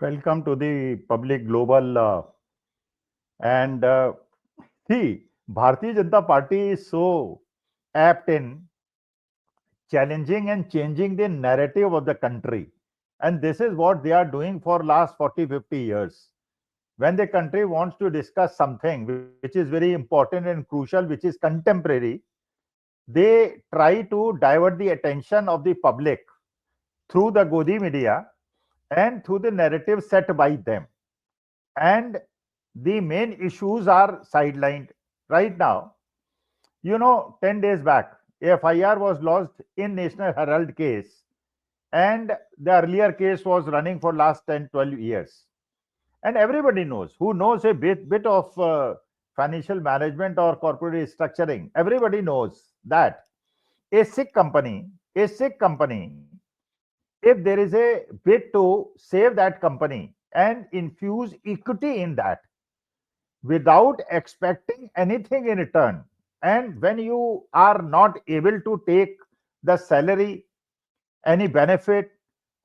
Welcome to the public global and see, Bharatiya Janata Party is so apt in challenging and changing the narrative of the country. And this is what they are doing for last 40, 50 years. When the country wants to discuss something which is very important and crucial, which is contemporary, they try to divert the attention of the public through the Godi media and through the narrative set by them. And the main issues are sidelined right now. 10 days back, a FIR was lodged in National Herald case, and the earlier case was running for last 10, 12 years. And everybody knows, who knows a bit of financial management or corporate structuring, everybody knows that a sick company, if there is a bid to save that company and infuse equity in that, without expecting anything in return. And when you are not able to take the salary, any benefit,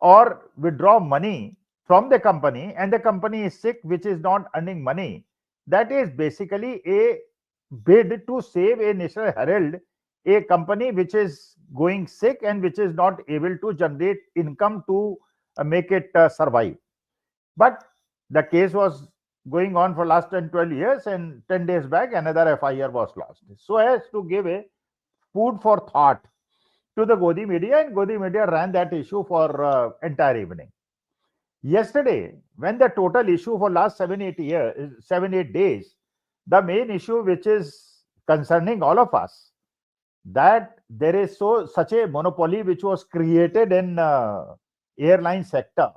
or withdraw money from the company, and the company is sick, which is not earning money, that is basically a bid to save a National Herald, a company which is going sick and which is not able to generate income to make it survive. But the case was going on for last 10, 12 years, and 10 days back, another FIR was lost. So as to give a food for thought to the Godi media, and Godi media ran that issue for entire evening. Yesterday, when the total issue for last 7, 8 years, 7, 8 days, the main issue which is concerning all of us, that there is such a monopoly which was created in airline sector,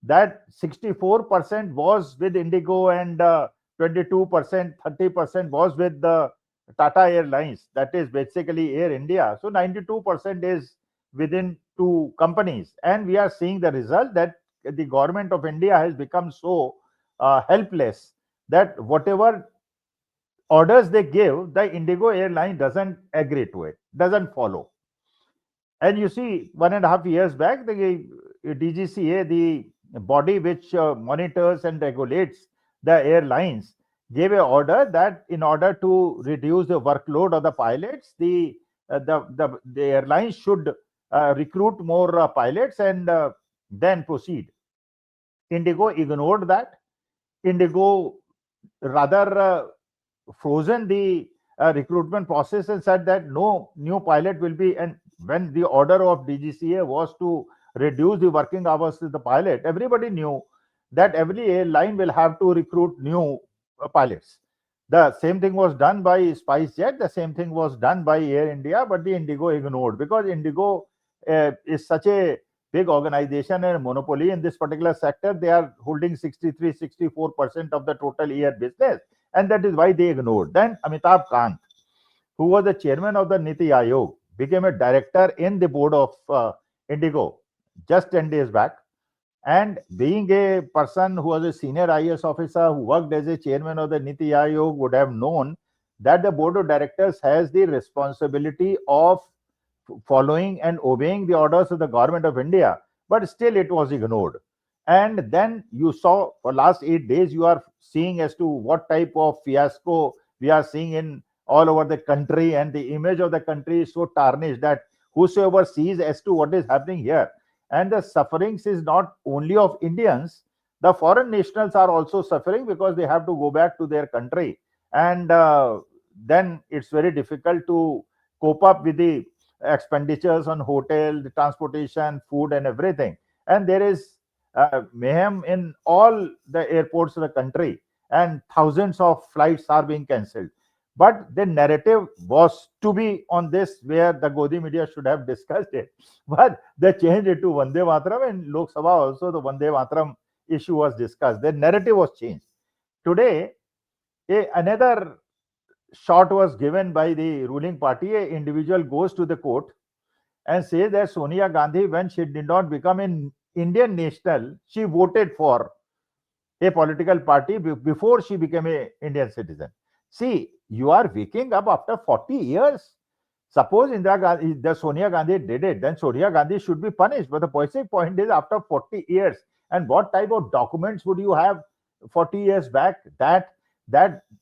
that 64% was with Indigo and 22%, 30% was with the Tata Airlines, that is basically Air India. So 92% is within two companies. And we are seeing the result that the government of India has become so helpless that whatever orders they give, the Indigo airline doesn't agree to it, doesn't follow. And you see, 1.5 years back, the DGCA, the body which monitors and regulates the airlines, gave a order that in order to reduce the workload of the pilots, the airlines should recruit more pilots and then proceed. Indigo ignored that. Indigo rather frozen the recruitment process and said that no new pilot will be. And when the order of DGCA was to reduce the working hours to the pilot, everybody knew that every airline will have to recruit new pilots. The same thing was done by SpiceJet, the same thing was done by Air India, but the Indigo ignored, because Indigo is such a big organization and monopoly in this particular sector. They are holding 63, 64% of the total air business, and that is why they ignored. Then Amitabh Kant, who was the chairman of the Niti Aayog, became a director in the board of Indigo just 10 days back. And being a person who was a senior IAS officer who worked as a chairman of the Niti Aayog, would have known that the board of directors has the responsibility of following and obeying the orders of the government of India, but still it was ignored. And then you saw for last 8 days, you are seeing as to what type of fiasco we are seeing in all over the country, and the image of the country is so tarnished that whosoever sees as to what is happening here, and the sufferings is not only of Indians, the foreign nationals are also suffering because they have to go back to their country, and then it's very difficult to cope up with the expenditures on hotel, the transportation, food, and everything. And there is mayhem in all the airports of the country, and thousands of flights are being cancelled. But the narrative was to be on this, where the Godi media should have discussed it. But they changed it to Vande Mataram, and Lok Sabha also the Vande Mataram issue was discussed. The narrative was changed. Today, another shot was given by the ruling party. A individual goes to the court and says that Sonia Gandhi, when she did not become an Indian national, she voted for a political party before she became a Indian citizen. See, you are waking up after 40 years. Suppose Indira Gandhi, the Sonia Gandhi did it, then Sonia Gandhi should be punished. But the basic point is, after 40 years, And what type of documents would you have 40 years back that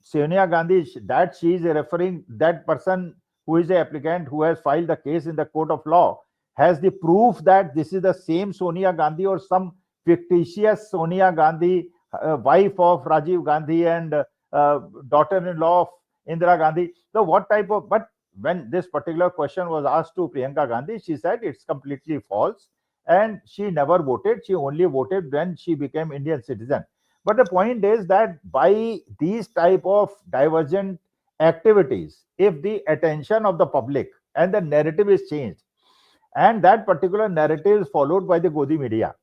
Sonia Gandhi, that she is referring, that person who is the applicant who has filed the case in the court of law has the proof that this is the same Sonia Gandhi or some fictitious Sonia Gandhi, wife of Rajiv Gandhi and daughter-in-law of Indira Gandhi. So what type of, but when this particular question was asked to Priyanka Gandhi, she said it's completely false and she never voted. She only voted when she became Indian citizen. But the point is that by these type of divergent activities, if the attention of the public and the narrative is changed, and that particular narrative is followed by the Godi media,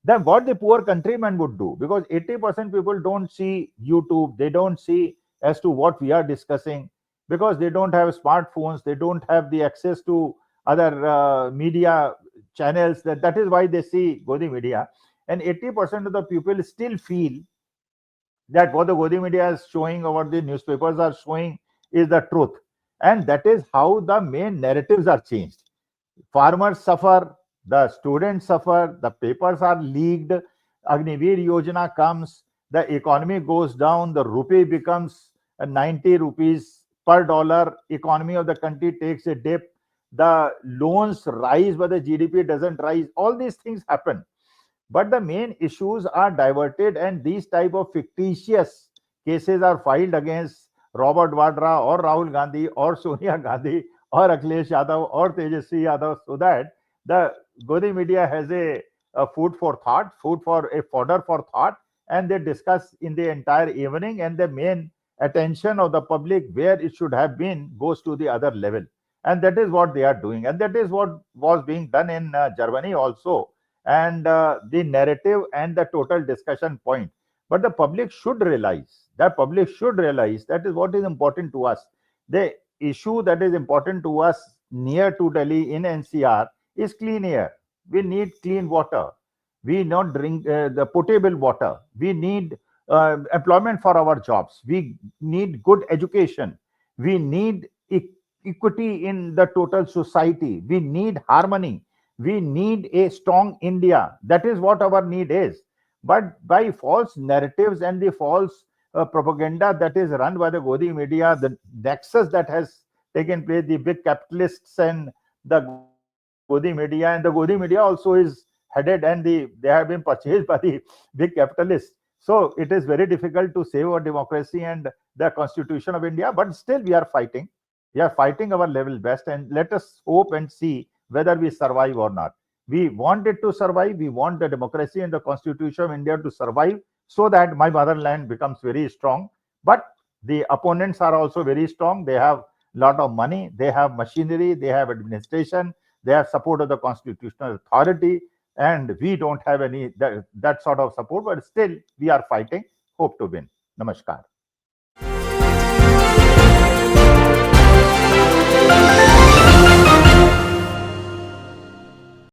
then what the poor countryman would do, because 80% people don't see YouTube, they don't see as to what we are discussing, because they don't have smartphones, they don't have the access to other media channels. That is why they see Godi media. And 80% of the people still feel that what the Godi media is showing or what the newspapers are showing is the truth. And that is how the main narratives are changed. Farmers suffer, the students suffer, the papers are leaked, Agnivir Yojana comes, the economy goes down, the rupee becomes 90 rupees per dollar, economy of the country takes a dip, the loans rise but the GDP doesn't rise. All these things happen. But the main issues are diverted, and these type of fictitious cases are filed against Robert Vadra or Rahul Gandhi or Sonia Gandhi or Akhilesh Yadav or Tejasvi Yadav, so that the Godi media has a food for thought, food for a fodder for thought, and they discuss in the entire evening, and the main attention of the public where it should have been goes to the other level. And that is what they are doing, and that is what was being done in Germany also. And the narrative and the total discussion point. But the public should realize, that is what is important to us. The issue that is important to us near to Delhi in NCR is clean air. We need clean water. We not drink the potable water. We need employment for our jobs. We need good education. We need equity in the total society. We need harmony. We need a strong India. That is what our need is. But by false narratives and the false propaganda that is run by the Godi media, the nexus that has taken place, the big capitalists and the Godi media, and the Godi media also is headed, and they have been purchased by the big capitalists. So it is very difficult to save our democracy and the constitution of India, but still we are fighting. We are fighting our level best, and let us hope and see whether we survive or not. We want it to survive. We want the democracy and the constitution of India to survive, so that my motherland becomes very strong. But the opponents are also very strong. They have a lot of money, they have machinery, they have administration, they have support of the constitutional authority, and we don't have any that sort of support. But still, we are fighting. Hope to win. Namaskar.